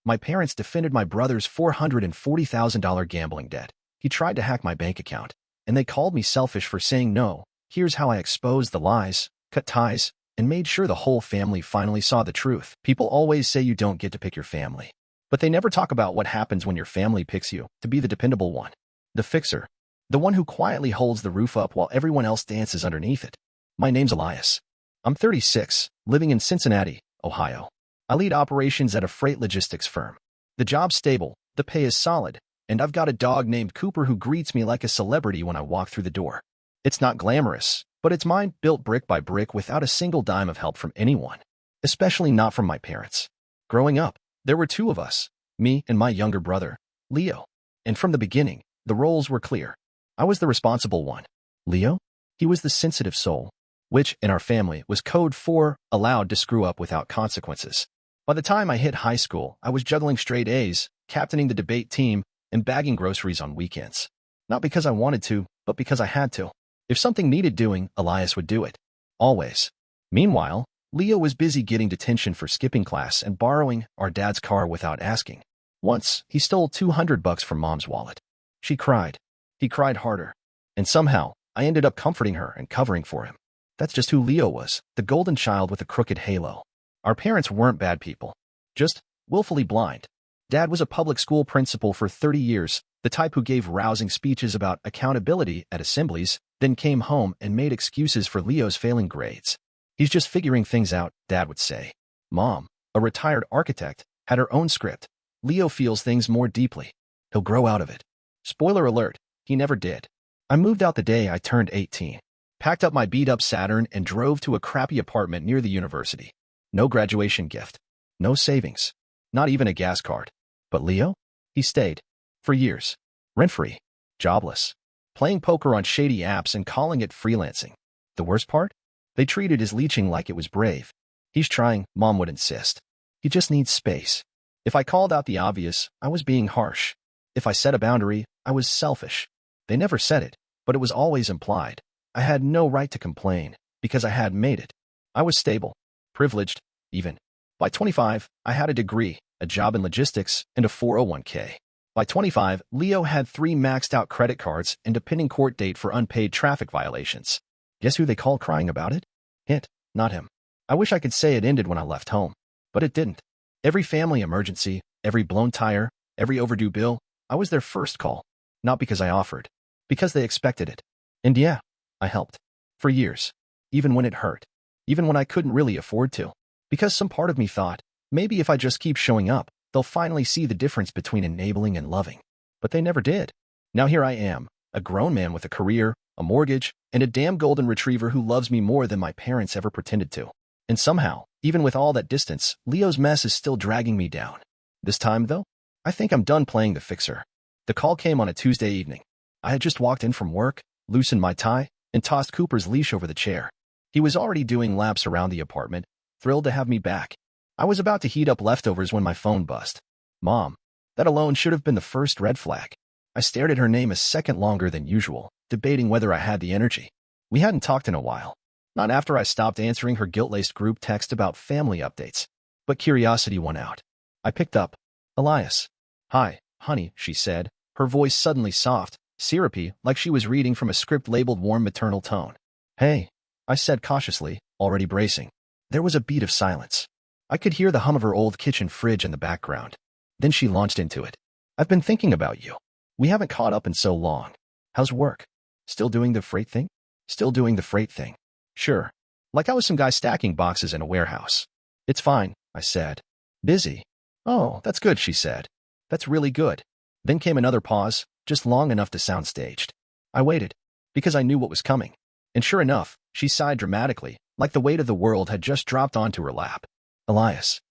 My parents defended my brother's $440,000 gambling debt. He tried to hack my bank account, and they called me selfish for saying no. Here's how I exposed the lies, cut ties, and made sure the whole family finally saw the truth. People always say you don't get to pick your family, but they never talk about what happens when your family picks you to be the dependable one, the fixer, the one who quietly holds the roof up while everyone else dances underneath it. My name's Elias. I'm 36, living in Cincinnati, Ohio. I lead operations at a freight logistics firm. The job's stable, the pay is solid, and I've got a dog named Cooper who greets me like a celebrity when I walk through the door. It's not glamorous, but it's mine, built brick by brick without a single dime of help from anyone, especially not from my parents. Growing up, there were two of us, me and my younger brother, Leo. And from the beginning, the roles were clear. I was the responsible one. Leo? He was the sensitive soul, which, in our family, was code for allowed to screw up without consequences. By the time I hit high school, I was juggling straight A's, captaining the debate team, and bagging groceries on weekends. Not because I wanted to, but because I had to. If something needed doing, Elias would do it. Always. Meanwhile, Leo was busy getting detention for skipping class and borrowing our dad's car without asking. Once, he stole $200 from Mom's wallet. She cried. He cried harder. And somehow, I ended up comforting her and covering for him. That's just who Leo was, the golden child with a crooked halo. Our parents weren't bad people, just willfully blind. Dad was a public school principal for 30 years, the type who gave rousing speeches about accountability at assemblies, then came home and made excuses for Leo's failing grades. He's just figuring things out, Dad would say. Mom, a retired architect, had her own script. Leo feels things more deeply. He'll grow out of it. Spoiler alert, he never did. I moved out the day I turned 18, packed up my beat-up Saturn and drove to a crappy apartment near the university. No graduation gift. No savings. Not even a gas card. But Leo? He stayed. For years. Rent-free. Jobless. Playing poker on shady apps and calling it freelancing. The worst part? They treated his leeching like it was brave. He's trying, Mom would insist. He just needs space. If I called out the obvious, I was being harsh. If I set a boundary, I was selfish. They never said it, but it was always implied. I had no right to complain, because I had made it. I was stable. Privileged, even. By 25, I had a degree, a job in logistics, and a 401k. By 25, Leo had 3 maxed-out credit cards and a pending court date for unpaid traffic violations. Guess who they called crying about it? It, not him. I wish I could say it ended when I left home, but it didn't. Every family emergency, every blown tire, every overdue bill, I was their first call. Not because I offered, because they expected it. And yeah, I helped. For years. Even when it hurt. Even when I couldn't really afford to. Because some part of me thought, maybe if I just keep showing up, they'll finally see the difference between enabling and loving. But they never did. Now here I am, a grown man with a career, a mortgage, and a damn golden retriever who loves me more than my parents ever pretended to. And somehow, even with all that distance, Leo's mess is still dragging me down. This time, though, I think I'm done playing the fixer. The call came on a Tuesday evening. I had just walked in from work, loosened my tie, and tossed Cooper's leash over the chair. He was already doing laps around the apartment, thrilled to have me back. I was about to heat up leftovers when my phone buzzed. Mom. That alone should have been the first red flag. I stared at her name a second longer than usual, debating whether I had the energy. We hadn't talked in a while. Not after I stopped answering her guilt-laced group text about family updates. But curiosity won out. I picked up. Elias. Hi, honey, she said, her voice suddenly soft, syrupy, like she was reading from a script labeled warm maternal tone. Hey, I said cautiously, already bracing. There was a beat of silence. I could hear the hum of her old kitchen fridge in the background. Then she launched into it. I've been thinking about you. We haven't caught up in so long. How's work? Still doing the freight thing? Still doing the freight thing. Sure. Like I was some guy stacking boxes in a warehouse. It's fine, I said. Busy. Oh, that's good, she said. That's really good. Then came another pause, just long enough to sound staged. I waited, because I knew what was coming. And sure enough, she sighed dramatically, like the weight of the world had just dropped onto her lap. Elias.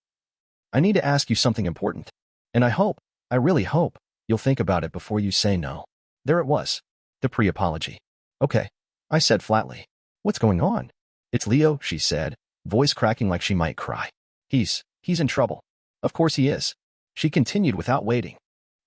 I need to ask you something important. And I really hope, you'll think about it before you say no. There it was. The pre-apology. Okay, I said flatly. What's going on? It's Leo, she said, voice cracking like she might cry. He's in trouble. Of course he is. She continued without waiting.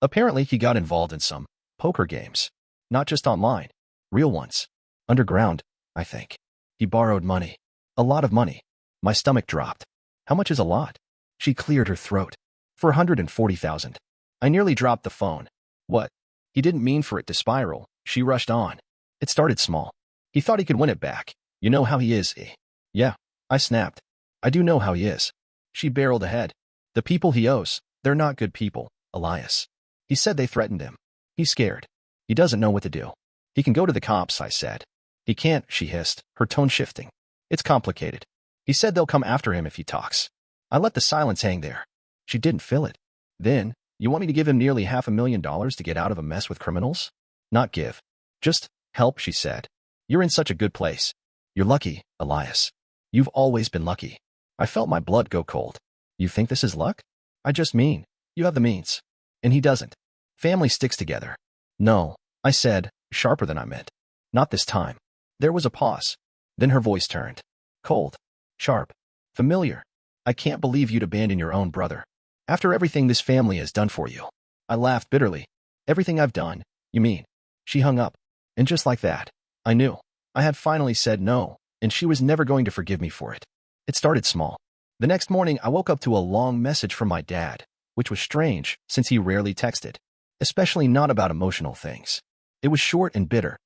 Apparently he got involved in some poker games. Not just online. Real ones. Underground, I think. He borrowed money. A lot of money. My stomach dropped. How much is a lot? She cleared her throat. $440,000. I nearly dropped the phone. What? He didn't mean for it to spiral. She rushed on. It started small. He thought he could win it back. You know how he is, eh? Yeah, I snapped. I do know how he is. She barreled ahead. The people he owes, they're not good people, Elias. He said they threatened him. He's scared. He doesn't know what to do. He can go to the cops, I said. He can't, she hissed, her tone shifting. It's complicated. He said they'll come after him if he talks. I let the silence hang there. She didn't fill it. Then, you want me to give him nearly $500,000 to get out of a mess with criminals? Not give. Just help, she said. You're in such a good place. You're lucky, Elias. You've always been lucky. I felt my blood go cold. You think this is luck? I just mean, you have the means. And he doesn't. Family sticks together. No, I said, sharper than I meant. Not this time. There was a pause. Then her voice turned. Cold. Sharp. Familiar. I can't believe you'd abandon your own brother. After everything this family has done for you. I laughed bitterly. Everything I've done, you mean? She hung up. And just like that, I knew. I had finally said no, and she was never going to forgive me for it. It started small. The next morning, I woke up to a long message from my dad, which was strange since he rarely texted, especially not about emotional things. It was short and bitter.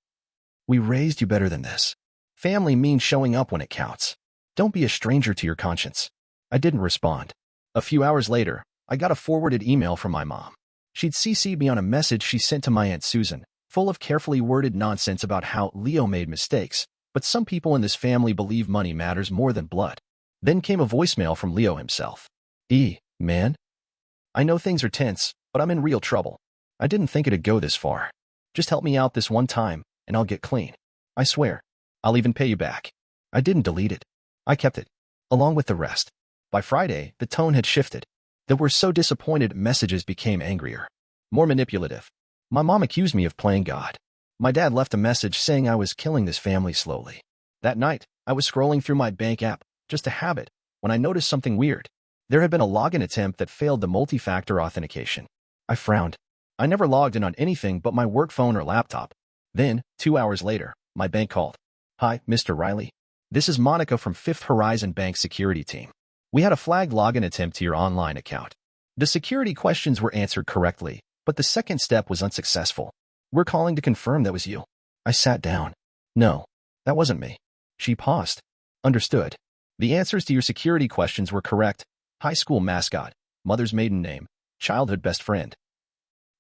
We raised you better than this. Family means showing up when it counts. Don't be a stranger to your conscience. I didn't respond. A few hours later, I got a forwarded email from my mom. She'd CC'd me on a message she sent to my Aunt Susan, full of carefully worded nonsense about how Leo made mistakes, but some people in this family believe money matters more than blood. Then came a voicemail from Leo himself. Man? I know things are tense, but I'm in real trouble. I didn't think it'd go this far. Just help me out this one time, and I'll get clean. I swear. I'll even pay you back. I didn't delete it. I kept it, along with the rest. By Friday, the tone had shifted. The "we're so disappointed" messages became angrier, more manipulative. My mom accused me of playing God. My dad left a message saying I was killing this family slowly. That night, I was scrolling through my bank app, just a habit, when I noticed something weird. There had been a login attempt that failed the multi-factor authentication. I frowned. I never logged in on anything but my work phone or laptop. Then, 2 hours later, my bank called. Hi, Mr. Riley. This is Monica from Fifth Horizon Bank security team. We had a flagged login attempt to your online account. The security questions were answered correctly, but the second step was unsuccessful. We're calling to confirm that was you. I sat down. No, that wasn't me. She paused. Understood. The answers to your security questions were correct. High school mascot, mother's maiden name, childhood best friend.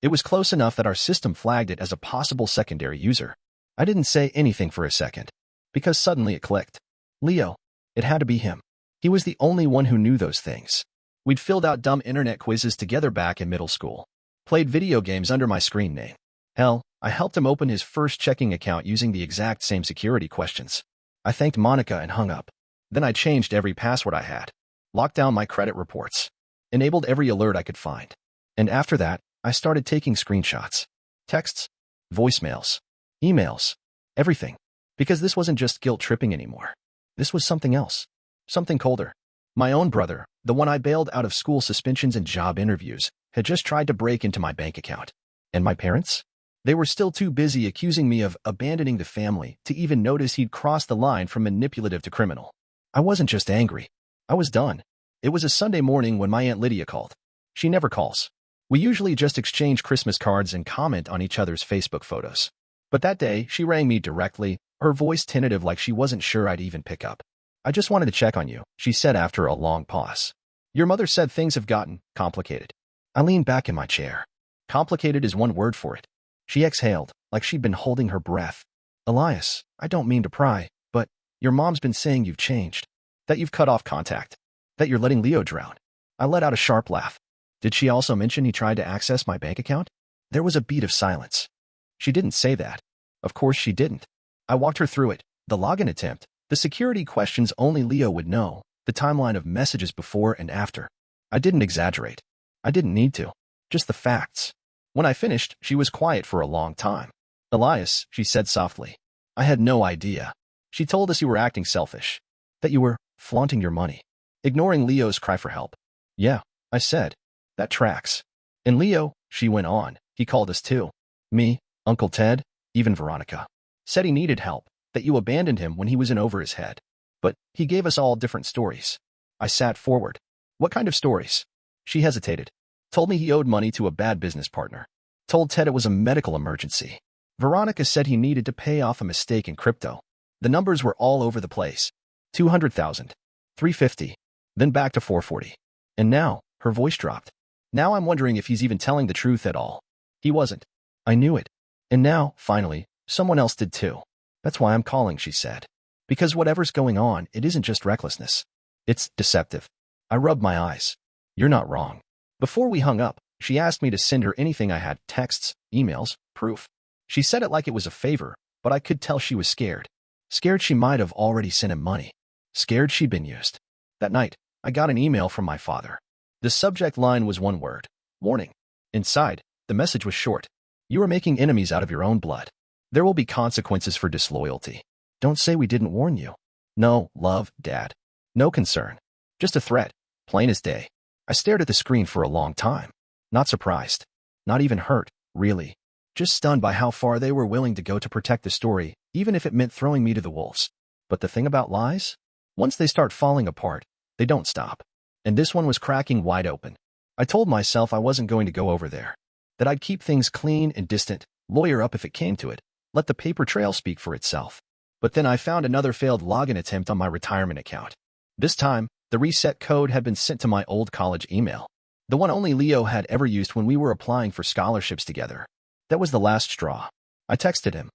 It was close enough that our system flagged it as a possible secondary user. I didn't say anything for a second, because suddenly it clicked. Leo. It had to be him. He was the only one who knew those things. We'd filled out dumb internet quizzes together back in middle school. Played video games under my screen name. Hell, I helped him open his first checking account using the exact same security questions. I thanked Monica and hung up. Then I changed every password I had. Locked down my credit reports. Enabled every alert I could find. And after that, I started taking screenshots. Texts. Voicemails. Emails. Everything. Because this wasn't just guilt tripping anymore. This was something else. Something colder. My own brother, the one I bailed out of school suspensions and job interviews, had just tried to break into my bank account. And my parents? They were still too busy accusing me of abandoning the family to even notice he'd crossed the line from manipulative to criminal. I wasn't just angry. I was done. It was a Sunday morning when my Aunt Lydia called. She never calls. We usually just exchange Christmas cards and comment on each other's Facebook photos. But that day, she rang me directly, her voice tentative like she wasn't sure I'd even pick up. I just wanted to check on you, she said after a long pause. Your mother said things have gotten complicated. I leaned back in my chair. Complicated is one word for it. She exhaled, like she'd been holding her breath. Elias, I don't mean to pry, but your mom's been saying you've changed. That you've cut off contact. That you're letting Leo drown. I let out a sharp laugh. Did she also mention he tried to access my bank account? There was a beat of silence. She didn't say that. Of course she didn't. I walked her through it. The login attempt. The security questions only Leo would know. The timeline of messages before and after. I didn't exaggerate. I didn't need to. Just the facts. When I finished, she was quiet for a long time. Elias, she said softly. I had no idea. She told us you were acting selfish. That you were flaunting your money. Ignoring Leo's cry for help. Yeah, I said. That tracks. And Leo, she went on, he called us too. Me, Uncle Ted, even Veronica. Said he needed help. That you abandoned him when he was in over his head. But he gave us all different stories. I sat forward. What kind of stories? She hesitated. Told me he owed money to a bad business partner. Told Ted it was a medical emergency. Veronica said he needed to pay off a mistake in crypto. The numbers were all over the place. 200,000. 350. Then back to 440. And now, her voice dropped. Now I'm wondering if he's even telling the truth at all. He wasn't. I knew it. And now, finally, someone else did too. That's why I'm calling, she said. Because whatever's going on, it isn't just recklessness. It's deceptive. I rubbed my eyes. You're not wrong. Before we hung up, she asked me to send her anything I had, texts, emails, proof. She said it like it was a favor, but I could tell she was scared. Scared she might have already sent him money. Scared she'd been used. That night, I got an email from my father. The subject line was one word: warning. Inside, the message was short. You are making enemies out of your own blood. There will be consequences for disloyalty. Don't say we didn't warn you. No, love, Dad. No concern. Just a threat, plain as day. I stared at the screen for a long time. Not surprised. Not even hurt, really. Just stunned by how far they were willing to go to protect the story, even if it meant throwing me to the wolves. But the thing about lies? Once they start falling apart, they don't stop. And this one was cracking wide open. I told myself I wasn't going to go over there. That I'd keep things clean and distant, lawyer up if it came to it, let the paper trail speak for itself. But then I found another failed login attempt on my retirement account. This time, the reset code had been sent to my old college email. The one only Leo had ever used when we were applying for scholarships together. That was the last straw. I texted him.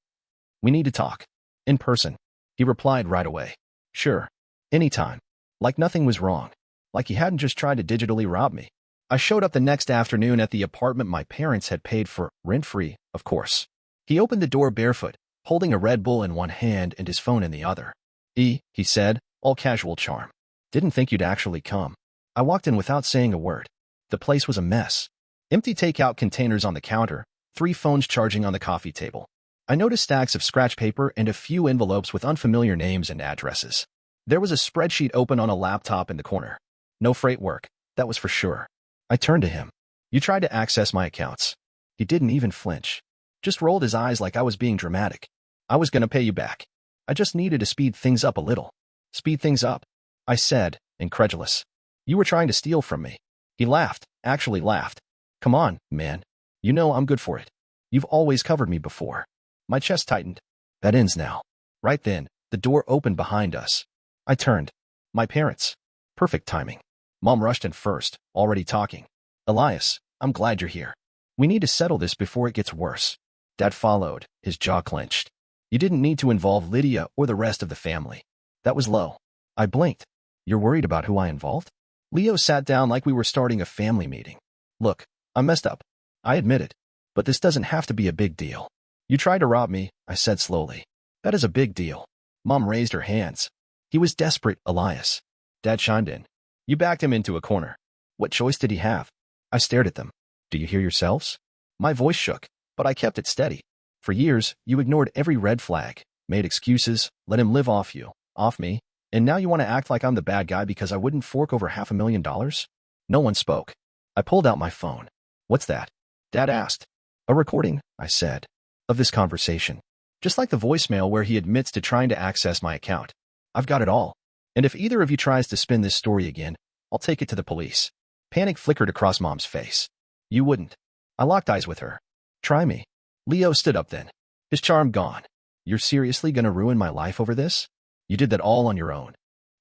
We need to talk. In person. He replied right away. Sure. Anytime. Like nothing was wrong. Like he hadn't just tried to digitally rob me. I showed up the next afternoon at the apartment my parents had paid for, rent-free, of course. He opened the door barefoot, holding a Red Bull in one hand and his phone in the other. He said, all casual charm. Didn't think you'd actually come. I walked in without saying a word. The place was a mess. Empty takeout containers on the counter, 3 phones charging on the coffee table. I noticed stacks of scratch paper and a few envelopes with unfamiliar names and addresses. There was a spreadsheet open on a laptop in the corner. No freight work, that was for sure. I turned to him. You tried to access my accounts. He didn't even flinch. Just rolled his eyes like I was being dramatic. I was gonna pay you back. I just needed to speed things up a little. Speed things up, I said, incredulous. You were trying to steal from me. He laughed, actually laughed. Come on, man. You know I'm good for it. You've always covered me before. My chest tightened. That ends now. Right then, the door opened behind us. I turned. My parents. Perfect timing. Mom rushed in first, already talking. Elias, I'm glad you're here. We need to settle this before it gets worse. Dad followed, his jaw clenched. You didn't need to involve Lydia or the rest of the family. That was low. I blinked. You're worried about who I involved? Leo sat down like we were starting a family meeting. Look, I messed up. I admit it. But this doesn't have to be a big deal. You tried to rob me, I said slowly. That is a big deal. Mom raised her hands. He was desperate, Elias. Dad chimed in. You backed him into a corner. What choice did he have? I stared at them. Do you hear yourselves? My voice shook, but I kept it steady. For years, you ignored every red flag, made excuses, let him live off you, off me, and now you want to act like I'm the bad guy because I wouldn't fork over $500,000? No one spoke. I pulled out my phone. What's that? Dad asked. A recording, I said, of this conversation. Just like the voicemail where he admits to trying to access my account. I've got it all. And if either of you tries to spin this story again, I'll take it to the police. Panic flickered across Mom's face. You wouldn't. I locked eyes with her. Try me. Leo stood up then. His charm gone. You're seriously gonna ruin my life over this? You did that all on your own.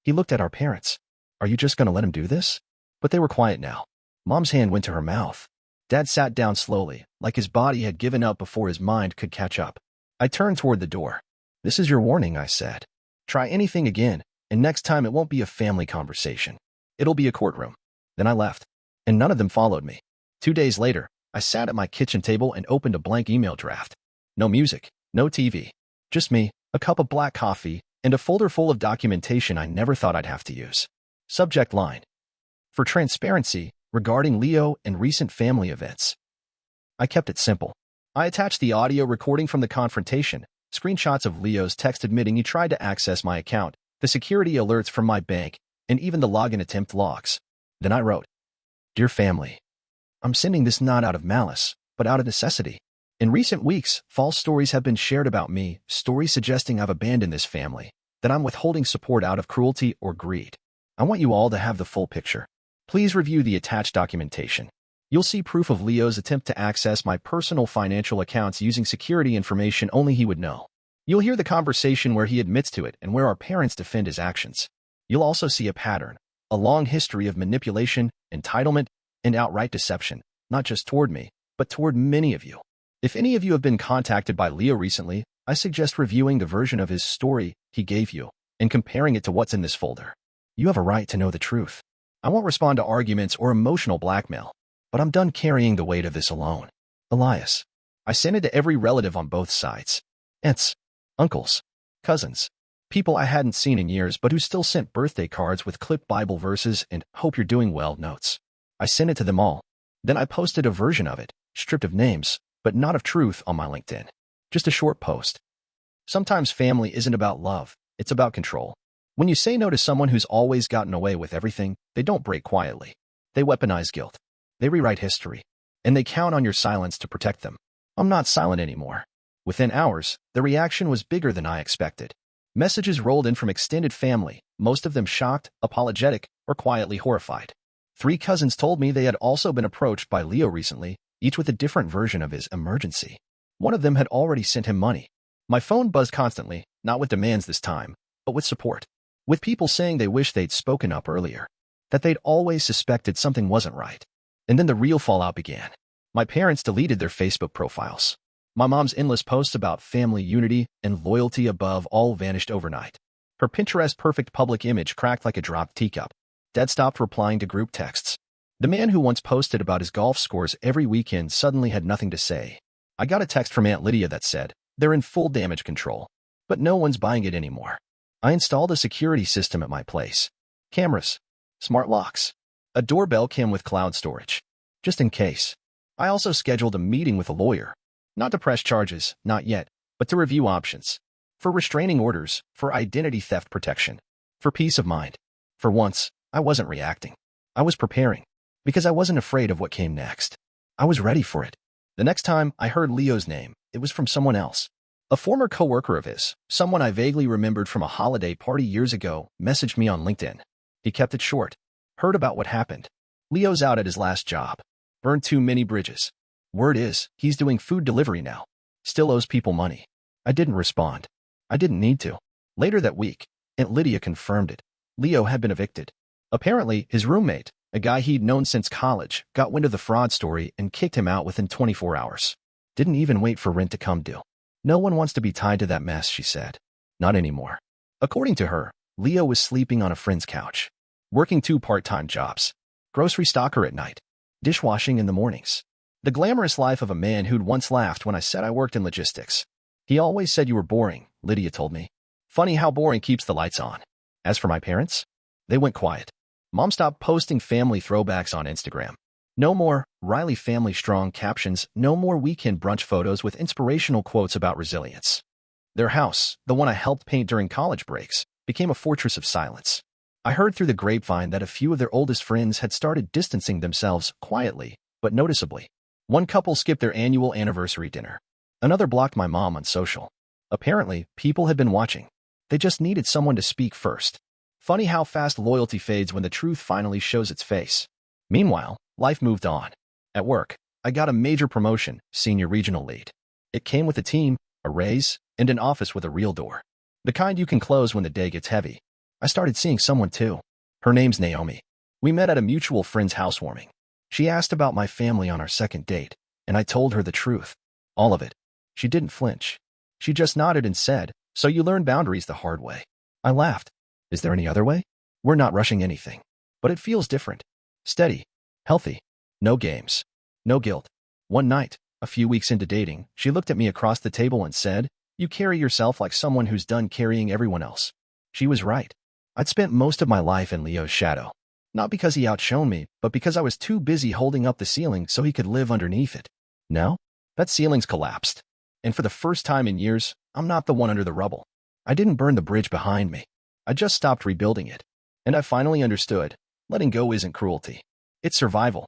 He looked at our parents. Are you just gonna let him do this? But they were quiet now. Mom's hand went to her mouth. Dad sat down slowly, like his body had given up before his mind could catch up. I turned toward the door. This is your warning, I said. Try anything again, and next time it won't be a family conversation. It'll be a courtroom. Then I left, and none of them followed me. 2 days later, I sat at my kitchen table and opened a blank email draft. No music, no TV. Just me, a cup of black coffee, and a folder full of documentation I never thought I'd have to use. Subject line. For transparency, regarding Leo and recent family events. I kept it simple. I attached the audio recording from the confrontation, screenshots of Leo's text admitting he tried to access my account, the security alerts from my bank, and even the login attempt logs. Then I wrote, Dear family, I'm sending this not out of malice, but out of necessity. In recent weeks, false stories have been shared about me, stories suggesting I've abandoned this family, that I'm withholding support out of cruelty or greed. I want you all to have the full picture. Please review the attached documentation. You'll see proof of Leo's attempt to access my personal financial accounts using security information only he would know. You'll hear the conversation where he admits to it and where our parents defend his actions. You'll also see a pattern, a long history of manipulation, entitlement, and outright deception, not just toward me, but toward many of you. If any of you have been contacted by Leo recently, I suggest reviewing the version of his story he gave you and comparing it to what's in this folder. You have a right to know the truth. I won't respond to arguments or emotional blackmail, but I'm done carrying the weight of this alone. Elias. I sent it to every relative on both sides. Aunts, uncles, cousins, people I hadn't seen in years but who still sent birthday cards with clipped Bible verses and "hope you're doing well" notes. I sent it to them all. Then I posted a version of it, stripped of names, but not of truth, on my LinkedIn. Just a short post. Sometimes family isn't about love, it's about control. When you say no to someone who's always gotten away with everything, they don't break quietly. They weaponize guilt. They rewrite history. And they count on your silence to protect them. I'm not silent anymore. Within hours, the reaction was bigger than I expected. Messages rolled in from extended family, most of them shocked, apologetic, or quietly horrified. 3 cousins told me they had also been approached by Leo recently, each with a different version of his emergency. One of them had already sent him money. My phone buzzed constantly, not with demands this time, but with support. With people saying they wish they'd spoken up earlier, that they'd always suspected something wasn't right. And then the real fallout began. My parents deleted their Facebook profiles. My mom's endless posts about family unity and loyalty above all vanished overnight. Her Pinterest perfect public image cracked like a dropped teacup. Dad stopped replying to group texts. The man who once posted about his golf scores every weekend suddenly had nothing to say. I got a text from Aunt Lydia that said, "They're in full damage control." But no one's buying it anymore. I installed a security system at my place. Cameras. Smart locks. A doorbell cam with cloud storage. Just in case. I also scheduled a meeting with a lawyer. Not to press charges, not yet, but to review options. For restraining orders, for identity theft protection. For peace of mind. For once, I wasn't reacting. I was preparing. Because I wasn't afraid of what came next. I was ready for it. The next time I heard Leo's name, it was from someone else. A former coworker of his, someone I vaguely remembered from a holiday party years ago, messaged me on LinkedIn. He kept it short. Heard about what happened. Leo's out at his last job. Burned too many bridges. Word is, he's doing food delivery now. Still owes people money. I didn't respond. I didn't need to. Later that week, Aunt Lydia confirmed it. Leo had been evicted. Apparently, his roommate, a guy he'd known since college, got wind of the fraud story and kicked him out within 24 hours. Didn't even wait for rent to come due. No one wants to be tied to that mess, she said. Not anymore. According to her, Leo was sleeping on a friend's couch. Working 2 part-time jobs. Grocery stocker at night. Dishwashing in the mornings. The glamorous life of a man who'd once laughed when I said I worked in logistics. He always said you were boring, Lydia told me. Funny how boring keeps the lights on. As for my parents, they went quiet. Mom stopped posting family throwbacks on Instagram. No more Riley family strong captions, no more weekend brunch photos with inspirational quotes about resilience. Their house, the one I helped paint during college breaks, became a fortress of silence. I heard through the grapevine that a few of their oldest friends had started distancing themselves quietly, but noticeably. One couple skipped their annual anniversary dinner. Another blocked my mom on social. Apparently, people had been watching. They just needed someone to speak first. Funny how fast loyalty fades when the truth finally shows its face. Meanwhile, life moved on. At work, I got a major promotion, senior regional lead. It came with a team, a raise, and an office with a real door. The kind you can close when the day gets heavy. I started seeing someone too. Her name's Naomi. We met at a mutual friend's housewarming. She asked about my family on our second date, and I told her the truth. All of it. She didn't flinch. She just nodded and said, "So you learn boundaries the hard way." I laughed. Is there any other way? We're not rushing anything. But it feels different. Steady. Healthy. No games. No guilt. One night, a few weeks into dating, she looked at me across the table and said, "You carry yourself like someone who's done carrying everyone else." She was right. I'd spent most of my life in Leo's shadow. Not because he outshone me, but because I was too busy holding up the ceiling so he could live underneath it. Now, that ceiling's collapsed. And for the first time in years, I'm not the one under the rubble. I didn't burn the bridge behind me. I just stopped rebuilding it. And I finally understood, letting go isn't cruelty. It's survival.